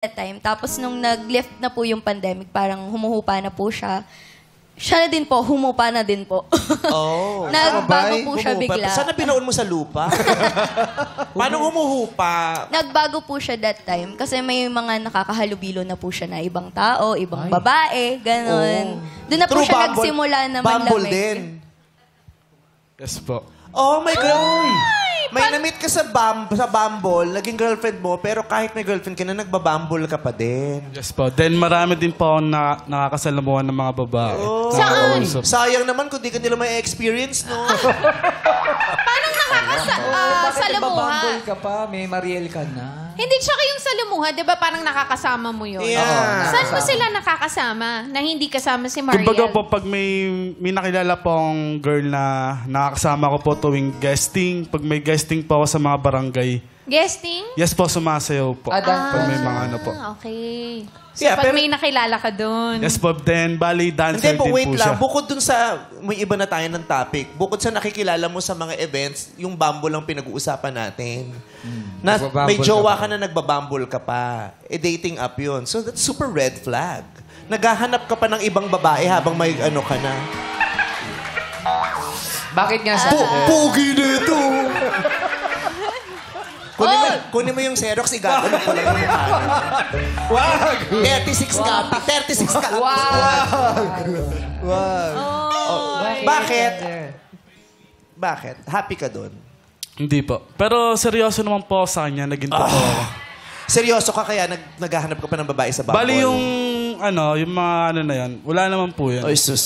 that time. Tapos nung nag-lift na po yung pandemic, parang humuhupa na po siya. Siya na din po, humupa na din po. Oh. Nagbago po siya bigla. Sana binoon mo sa lupa? Paano humuhupa? Nagbago po siya that time kasi may mga nakakahalubilo na po siya na ibang tao, ibang babae, ganon. Doon na po True siya Bumble. nagsimula na Bumble manlamig. din. Yes po. Oh my God! May na-meet ka sa Bumble, naging girlfriend mo, pero kahit may girlfriend ka na, nagbabumble ka pa din. Yes po. Then marami din po akong nakakasalamuhan ng mga babae. Oh. Saan? Sayang naman kung di ka nila may experience, no? Paano Bakit salamuha? nagbabumble ka pa? May Mariel ka na. Hindi, tsaka yung salamuha, di ba parang nakakasama mo yun? Yeah. Saan mo sila nakakasama na hindi kasama si Mariel? Kumbaga po, pag may nakilala pong girl na nakakasama ko po tuwing guesting, pag may guesting po ako sa mga barangay, Guesting? yes po, sumasayaw po. Pag may mga ano po. Okay. So, Yeah, pag pero- may nakilala ka doon. Yes po, then bali dancer Hindi po, din wait po lang. siya. Bukod dun sa, may iba na tayo ng topic, bukod sa nakikilala mo sa mga events, yung Bumble lang pinag-uusapan natin. Na, may Nagbabumble jowa ka ka na nagbabumble ka pa. Dating up yun. So that's super red flag. Naghahanap ka pa ng ibang babae habang may ano ka na. Bakit nga sa... Pogi nito! Kunin mo yung Xerox, igagano ko lang yung mukha. Wag! 36 copy. 36 copy. Bakit? Bakit? Happy ka doon? Hindi po. Pero seryoso naman po ako sa kanya, naging totoo ako. Seryoso ka kaya naghahanap ka pa ng babae sa Bumble? Bali yung yung mga ano na yan, wala naman po yan. Oy, sus.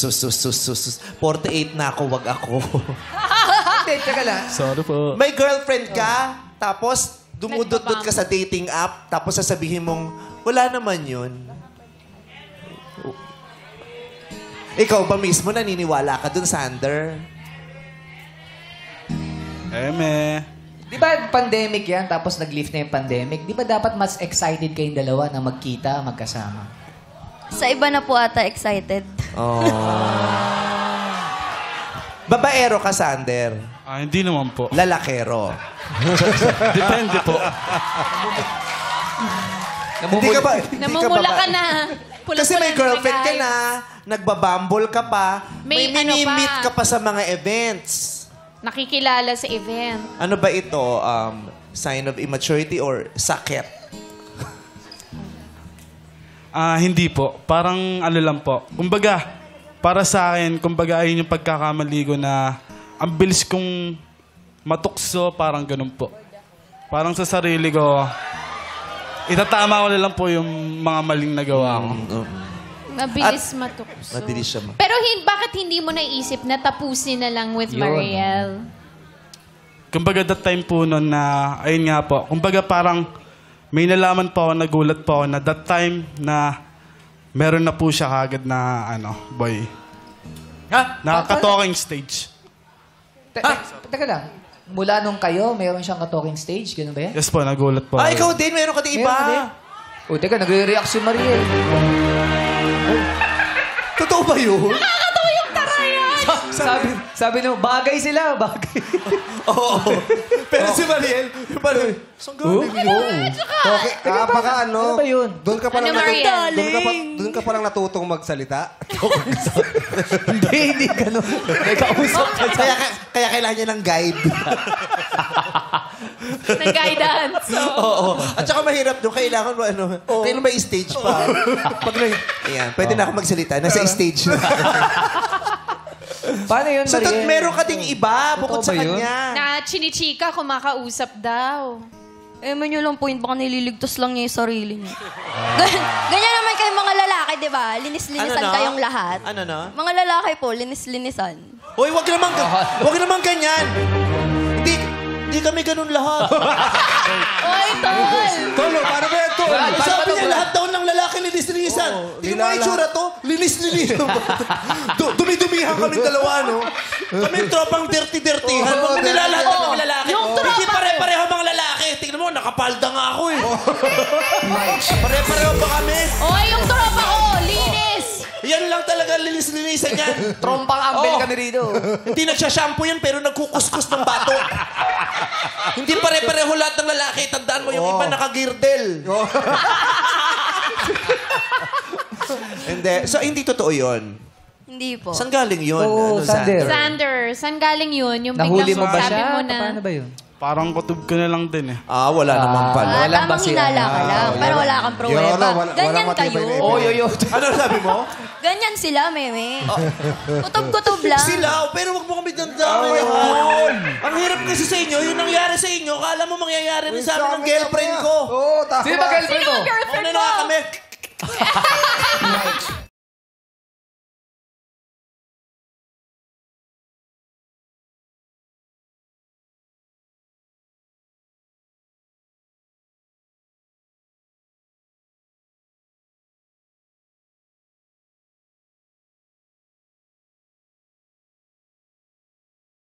48 na ako, wag ako. Hindi, teka lang. Sorry po. May girlfriend ka, tapos dumudot-dot ka sa dating app, tapos sasabihin mong, wala naman yun. Ikaw ba mismo naniniwala ka dun, Sander? Di ba pandemic yan, tapos nag-lift na yung pandemic? Di ba dapat mas excited kayong dalawa na magkita, magkasama? Sa iba na po ata excited. Oh. Babaero ka, Sander. Hindi naman po. Lalakero. Depende po. Hindi ka ba? Namumula ka na. Kasi may girlfriend ka na, nagbabumble ka pa, may May ano mini-meet pa. ka pa sa mga events. Nakikilala sa event. Ano ba ito? Sign of immaturity or sakit? Hindi po. Parang ano lang po. Kumbaga, para sa akin, kumbaga ayun yung pagkakamali ko na ang bilis kong matukso, parang ganun po. Parang sa sarili ko, itatama ko na lang po yung mga maling nagawa ko. Mabilis matukso. Mabilis siya Pero bakit hindi mo naisip na tapusin na lang with Yun. Mariel? Kumbaga that time po noon na, ayun nga po, kumbaga parang may nalaman po ako, nagulat po ako na that time na meron na po siya kagad na, boy. Ha? Nakaka-talking stage. Teka lang. Mula nung kayo, meron siyang ka-talking stage, gano'n ba yan? Yes po, nagulat po. Ikaw din, meron ka din iba. Meron din. O, teka, nagre-react si Mariel. Totoo ba yun? Sabi nung, bagay sila, bagay. Oo. Pero si Mariel, saan galing yun? Okay, baka Ano ba yun? Doon ka pa Ano, lang Mariel? doon ka pa lang natutong magsalita. Hindi ganun. May kausap ka sa... Kaya kailangan niya ng guide. Na guidance. Oo. At saka mahirap doon, kailangan mo kailangan may stage pa. Pag ayan, pwede na ako magsalita. Nasa stage na. Paano yun, So, Mariel? meron ka ding iba bukod Totoo sa ba yun? kanya. Na chinichika, kumakausap daw. Nyo lang po yun, baka nililigtas lang niya yung sarili niya. Ganyan naman kayong mga lalaki, di ba? Linis-linisan Ano na? kayong lahat. Ano na? Mga lalaki po, linis-linisan. Hoy, wag naman ganyan. Hindi kami ganun lahat. Oy, tol! Tolo, paano ba yan, Tol? Sabi niya, lahat daw ng lalaki linis-linisan. Tingnan mo yung itsura to, linis-linis. Dumi-dumihan kami dalawa, no? Kami tropang dirty-dirtyhan. Huwag mo nilalahat ng mga lalaki. Hindi pare-pareho mga lalaki. Tingnan mo, nakapalda nga ako eh. Pare-pareho pa kami. Oy, yung tropa ko! Linis! Yan lang talaga linis-linisan yan. Trompang ambel kami rito. Hindi nagsha-shampoo yan, pero nagkukuskus ng bato. Hindi pare-pareho lahat ng lalaki. Tandaan mo, yung iba nakagirdel. Hindi. So, hindi totoo yun. Hindi po. Saan galing yun? Oo, Sander. Sander, saan galing yun? Yung Nahuli mo ba sabi siya? mo na... Paano ba yun? Parang kutob ko na lang din eh. Wala naman pala. Walang Tamang basihan. hinala ka lang, pero wala kang pruweba. Ganyan walang matibay kayo. na Oh, yo. Ano sabi mo? Ganyan sila, meme. Kutob-kutob lang. Sila, pero wag mo kami dandami. Ang hirap kasi sa inyo, yung nangyari sa inyo, kala mo mangyayari rin sa amin ng girlfriend ko. Oo, tama. Sino ba girlfriend mo? Ano na nga kami?